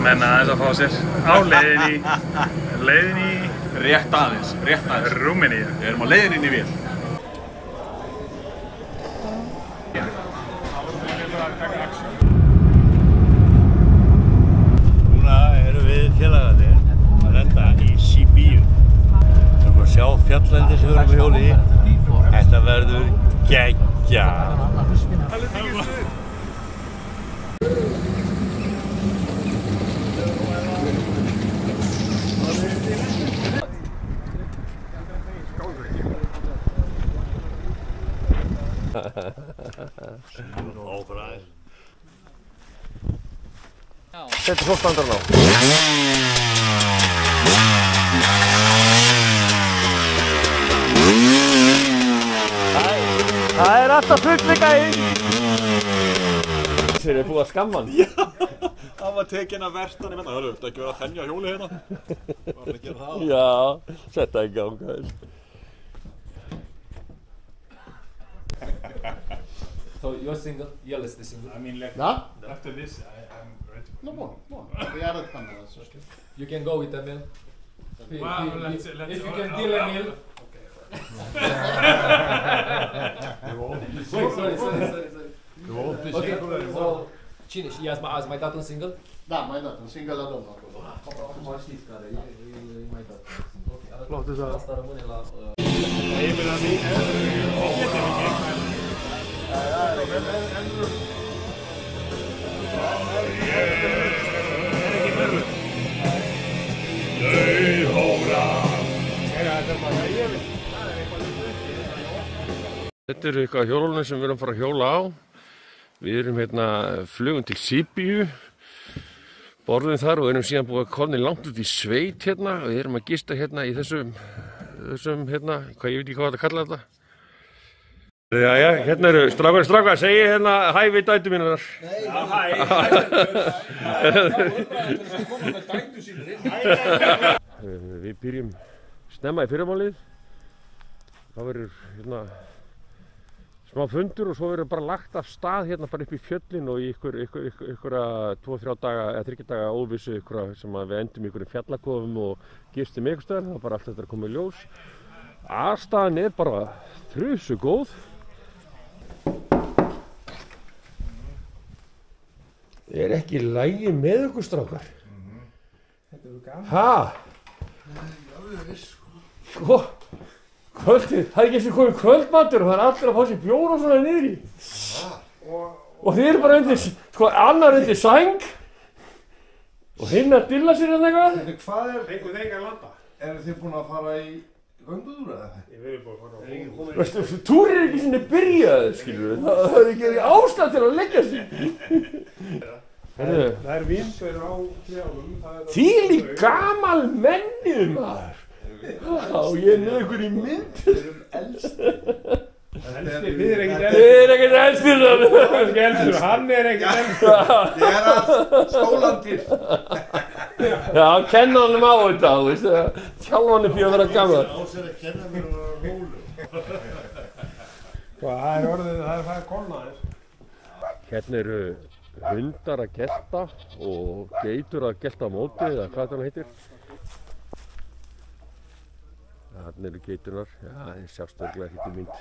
menn aðeins að fá sér á leiðin í rétt aðeins Rúmeníu. Við erum á leiðin inn í vél. Núna erum við félagarnir að lenda í Síbíu. Við erum að sjá fjalllendi sem við erum að hjóla í. Þetta verður geggjað. Óbræð. Þetta svo standar ná. Það alltaf fullt líka í. Þeir eru búið að skamma hann. Já, það var tekinn að verta hann í menna. Hörru, þetta ekki verið að þenja hjólið hérna. Var hann að gera það? Já, setta í gang. So you're single, Yalis is single. I mean, like, after this, I'm ready. No more. We are at Canada, so You can go with Emil. Wow, let's If you can deal Emil. Sorry. Okay, so Chinish, yes, my dad is single. Da, my dad, single alone. Cum știți care e mai dat. Flott þess að. Asta rămâne la Þetta eru eitthvað hjólunum sem við erum að fara að hjóla á. Við erum hérna flugum til Síbíu, borðum þar og erum síðan búið að komni langt út í sveit hérna og við erum að gista hérna í þessum hérna, hvað ég veit ekki hvað það kalla þetta. Jæja, hérna eru strákar, segi hérna hæ við dætu mínar. Já, hæ. Við byrjum snemma í fyrramálið. Það verður hérna smá fundur og svo verður bara lagt af stað hérna bara upp í fjöllin og í einhverja 2-3 daga eða 3 daga óvissu sem að við endum í einhverjum fjallakofum og gistum einhvers staðar. Það er bara allt þetta að koma í ljós. Aðstæðan er bara þrusu góð. Er ekki í lagi með ykkur strákar? Þetta eru gaman. Hæ? Sko, kvöldið, það er ekki eins og komið kvöldmatur og það er allir að fá sér bjór og svona niður í. Og þið eru bara undir, sko, annar undir sæng og hinn að dilla sér hérna eitthvað. Hvað er, Fengu þeir ekki að landa? eru þið búin að fara í göngutúr eða? Ég verður búin að fara á Veistu, túr er ekki sinni byrjaði, skilur við. Það er ekki ástæð til að leggja sig. Það er vínber á trjánum. Þvílík gamal mennið maður. Já, ég er með ykkur í mynd. Við erum elsti. Við erum ekkert Þið er ekkert elstir það. elstur, hann er ekkert elstur. Ég er að skólan til. Já, kenna honum á þetta, þú veist. Tjálfa hann upp í að vera gammal. Ásir að kenna mér að vera rólu. Það er orðið, það er kolnaðir. Hérna eru hundar að gelta og geitur að gelta á móti, eða hvað það heitir. Þarna eru geiturnar, já, það sjást örugglega ekkert í mynd.